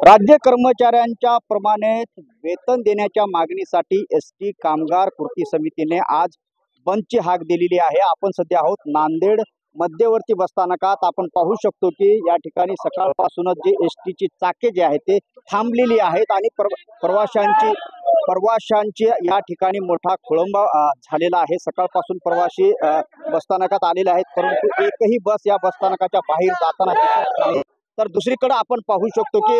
राज्य कर्मचाऱ्यांच्या प्रमाणित वेतन देण्याच्या मागणीसाठी एसटी कामगार कृती समितीने आज बंदची हाक दिलेली आहे। आपण सध्या आहोत नांदेड मध्यवर्ती बसस्थानकात। आपण पाहू शकतो की या ठिकाणी सकाळपासूनच जे एसटीची चाके जे आहेत ते थांबलेली आहेत आणि प्रवाशांची या ठिकाणी मोठा खोळंबा झालेला आहे। सकाळपासून प्रवासी बसस्थानकात आलेले आहेत, परंतु एकही बस या बसस्थानकाच्या बाहेर जाताना दिसत नाही। तर दुसरीकडे आपण पाहू शकतो की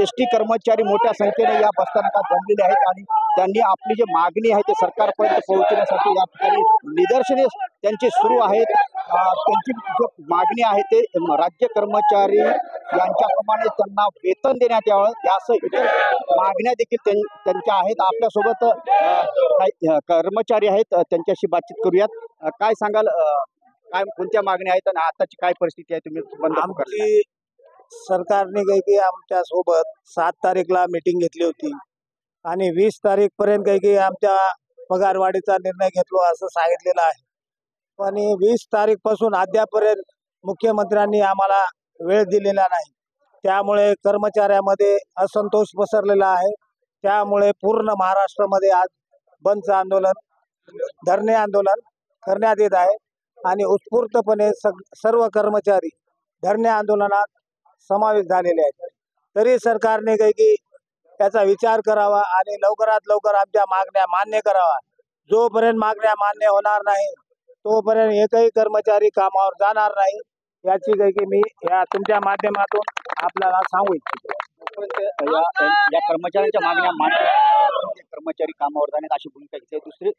एसटी कर्मचारी मोठ्या संख्येने या बसस्थानकात जमलेले आहेत आणि त्यांनी आपली जी मागणी आहे ते सरकारपर्यंत पोहोचण्यासाठी या ठिकाणी निदर्शने त्यांची सुरू आहेत। त्यांची जो मागणी आहे ते राज्य कर्मचारी यांच्याप्रमाणे त्यांना वेतन देण्यात यावं यासह इतर मागण्या देखील त्यांच्या आहेत। आपल्यासोबत काही कर्मचारी आहेत, त्यांच्याशी बातचीत करूयात। काय सांगाल, काय कोणत्या मागण्या आहेत आणि आताची काय परिस्थिती आहे? तुम्ही आमची सरकारने काही की आमच्या सोबत 7 तारीखला मीटिंग घेतली होती आणि 20 तारीख पर्यंत काही आमच्या पगारवाढीचा निर्णय घेतलो असं सांगितलेलं आहे। पण 20 तारीख पासून अद्यापर्यंत मुख्यमंत्र्यांनी आम्हाला वेळ दिलेला नाही। त्यामुळे कर्मचाऱ्यामध्ये असंतोष पसरलेला आहे। त्यामुळे पूर्ण महाराष्ट्रामध्ये आज बंदचं आंदोलन, धरणे आंदोलन करण्यात येत आहे आणि उत्स्फूर्तपणे सर्व कर्मचारी धरणे आंदोलनात समावेश झालेले आहेत। तरी सरकारने काही की त्याचा विचार करावा आणि लवकरात लवकर आमच्या मागण्या मान्य करावा। जोपर्यंत मागण्या मान्य होणार नाही तोपर्यंत एकही कर्मचारी कामावर जाणार नाही, याची काही की मी या तुमच्या माध्यमातून आपल्याला सांगू इच्छितो। या कर्मचाऱ्यांच्या मागण्या मान्य कर्मचारी कामावर जाण्यात अशी भूमिका घेतली। दुसरे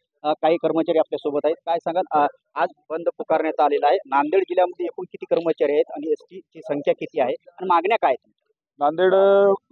काही कर्मचारी आपल्या सोबत आहेत। काय सांगाल, आज बंद पुकारण्यात आलेला आहे। नांदेड जिल्ह्यामध्ये एकूण किती कर्मचारी आहेत आणि एसटी ची संख्या किती आहे आणि मागण्या काय आहेत? नांदेड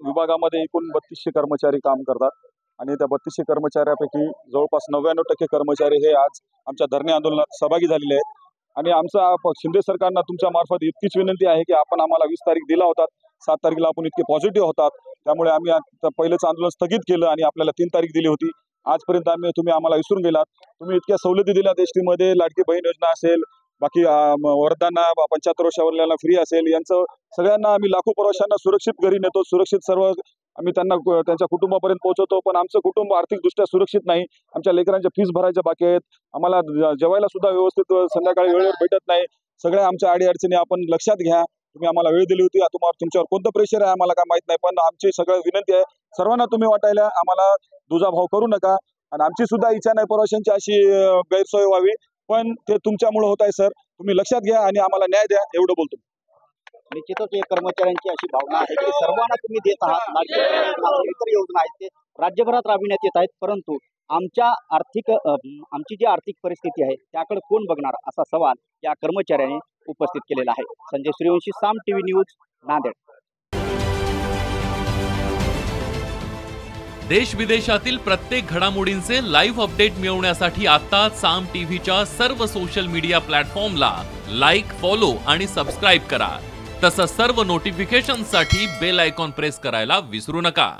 विभागामध्ये एकूण 3200 कर्मचारी काम करतात आणि त्या 3200 कर्मचाऱ्यापैकी जवळपास 99% कर्मचारी हे आज आमच्या धरणे आंदोलनात सहभागी झालेले आहेत। आणि आमचा शिंदे सरकारला तुमच्या मार्फत इतकीच विनंती आहे की आपण आम्हाला 20 तारीख दिला होता, 7 तारखेला आपण इतके पॉझिटिव्ह होतात, त्यामुळे आम्ही पहिलेच आंदोलन स्थगित केलं आणि आपल्याला 3 तारीख दिली होती। आजपर्यंत तुम्ही आम्हाला विसरून गेलात। तुम्ही इतक्या सवलती दिल्यात एसटी मध्ये, लाडकी बहीण योजना असेल, बाकी वृद्धांना 75 वर्षावरल्याला फ्री असेल, यांचं सगळ्यांना आम्ही लाखो प्रवाशांना सुरक्षित घरी नेतो, सुरक्षित सर्व आम्ही त्यांना त्यांच्या कुटुंबापर्यंत पोहोचवतो। पण आमचं कुटुंब आर्थिकदृष्ट्या सुरक्षित नाही। आमच्या लेकरांच्या फीस भरायच्या बाकी आहेत, आम्हाला जेवायला सुद्धा व्यवस्थित संध्याकाळी वेळेवर भेटत नाही। सगळ्या आमच्या अडीअडचणी आपण लक्षात घ्या। तुम्ही आम्हाला वेळ दिली होती, तुमच्यावर कोणतं प्रेशर आहे आम्हाला काय माहित नाही, पण आमची सगळं विनंती आहे सर्वांना तुम्ही वाटायला आम्हाला दुजाभाव करू नका। आणि आमची सुद्धा इच्छा नाही प्रवाशांची अशी गैरसोय व्हावी, पण ते तुमच्यामुळे होत आहे सर, तुम्ही लक्षात घ्या आणि आम्हाला न्याय द्या, एवढं बोलतो। निश्चितच कर्मचाऱ्यांची अशी भावना आहे की सर्वांना तुम्ही देत आहात, इतर योजना आहेत ते राज्यभरात राबविण्यात येत आहेत, परंतु आमची जी आर्थिक परिस्थिती आहे त्याकडे कोण बघणार असा सवाल या कर्मचाऱ्यांनी उपस्थित केलेला आहे। संजय सूर्यवंशी, साम टीव्ही न्यूज, नांदेड। देश विदेशातील प्रत्येक घडामोडींचे लाईव्ह अपडेट मिळवण्यासाठी आता साम टीव्हीच्या सर्व सोशल मीडिया प्लॅटफॉर्मला लाईक, फॉलो आणि सबस्क्राईब करा। तसंच सर्व नोटिफिकेशनसाठी बेल आयकॉन प्रेस करायला विसरू नका।